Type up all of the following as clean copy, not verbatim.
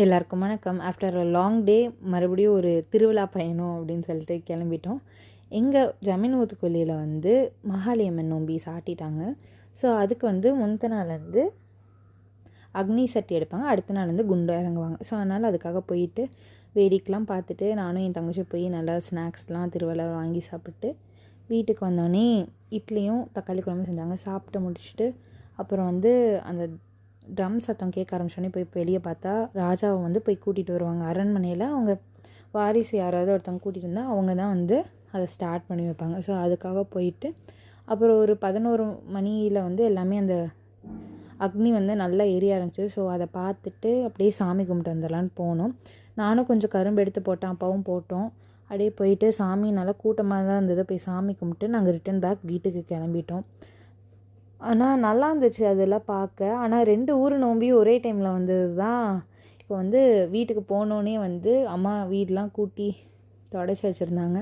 எல்லாருக்கும் வணக்கம். After a long டே மறுபடியும் ஒரு திருவிழா பயணம் அப்படின்னு சொல்லிட்டு கிளம்பிட்டோம். எங்கள் ஜமீன் ஊத்துக்கொல்லியில் வந்து மகாளியம்மன் நோம்பி சாட்டிட்டாங்க. ஸோ அதுக்கு வந்து முந்த நாள் வந்து அக்னி சட்டி எடுப்பாங்க, அடுத்த நாள் வந்து குண்டு இறங்குவாங்க. ஸோ அதனால் அதுக்காக போயிட்டு வேடிக்கைலாம் பார்த்துட்டு நானும் என் தங்கச்சி போய் நல்லா ஸ்நாக்ஸ்லாம் திருவிழா வாங்கி சாப்பிட்டு வீட்டுக்கு வந்தோடனே இட்லியும் தக்காளி குழம்பு செஞ்சாங்க. சாப்பிட்டு முடிச்சுட்டு அப்புறம் வந்து அந்த ட்ரம் சத்தம் கேட்க ஆரம்பிச்சோன்னே போய் வெளியே பார்த்தா ராஜாவை வந்து போய் கூட்டிகிட்டு வருவாங்க. அரண்மனையில் அவங்க வாரிசு யாராவது ஒருத்தவங்க கூட்டிகிட்டு இருந்தால் அவங்க தான் வந்து அதை ஸ்டார்ட் பண்ணி வைப்பாங்க. ஸோ அதுக்காக போயிட்டு அப்புறம் ஒரு 11 மணியில் வந்து எல்லாமே அந்த அக்னி வந்து நல்லா எரிய ஆரம்பிச்சு. ஸோ அதை பார்த்துட்டு அப்படியே சாமி கும்பிட்டு வந்துடலான்னு போனோம். நானும் கொஞ்சம் கரும்பு எடுத்து போட்டேன், அப்பாவும் போட்டோம். அப்படியே போயிட்டு சாமி நல்லா கூட்டமாக தான் இருந்தது. போய் சாமி கும்பிட்டு நாங்கள் ரிட்டன் பேக் வீட்டுக்கு கிளம்பிட்டோம். ஆனால் நல்லா இருந்துச்சு அதெல்லாம் பார்க்க. ஆனால் 2 ஊர் நோம்பி ஒரே டைமில் வந்தது தான். இப்போ வந்து வீட்டுக்கு போனோன்னே வந்து அம்மா வீடெலாம் கூட்டி தொடச்சி வச்சுருந்தாங்க.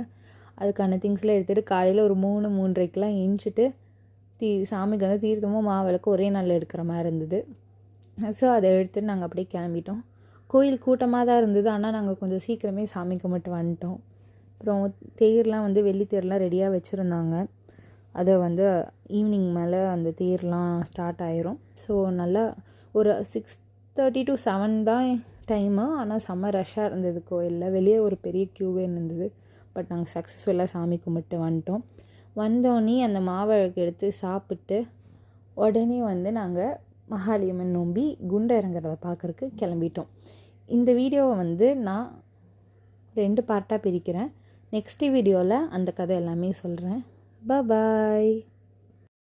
அதுக்கான திங்ஸ்லாம் எடுத்துகிட்டு காலையில் ஒரு 3-3:30க்கெலாம் எஞ்சிட்டு சாமிக்கு வந்து தீர்த்தமும் மாவிளக்கு ஒரே நாளில் எடுக்கிற மாதிரி இருந்தது. ஸோ அதை எடுத்துகிட்டு நாங்கள் அப்படியே கிளம்பிட்டோம். கோயில் கூட்டமாக தான் இருந்தது, ஆனால் நாங்கள் கொஞ்சம் சீக்கிரமே சாமி கும்பிட்டு வந்துட்டோம். அப்புறம் தேர்லாம் வந்து வெள்ளி தேர்லாம் ரெடியாக வச்சுருந்தாங்க. அதை வந்து ஈவினிங் மேலே அந்த தேர்லாம் ஸ்டார்ட் ஆயிரும். ஸோ நல்லா ஒரு 6:30 to 7 தான் டைமு. ஆனால் செம்ம ரஷ்ஷாக இருந்தது கோயிலில். வெளியே ஒரு பெரிய க்யூவே இருந்தது. பட் நாங்கள் சக்ஸஸ்ஃபுல்லாக சாமி கும்பிட்டு வந்துட்டோம். வந்தோடனே அந்த மாவிளக்கு எடுத்து சாப்பிட்டு உடனே வந்து நாங்கள் மகாளியம்மன் நோம்பி குண்டை இறங்குறத பார்க்குறக்கு கிளம்பிட்டோம். இந்த வீடியோவை வந்து நான் 2 பார்ட்டாக பிரிக்கிறேன். நெக்ஸ்ட் வீடியோவில் அந்த கதை எல்லாமே சொல்கிறேன். Bye bye.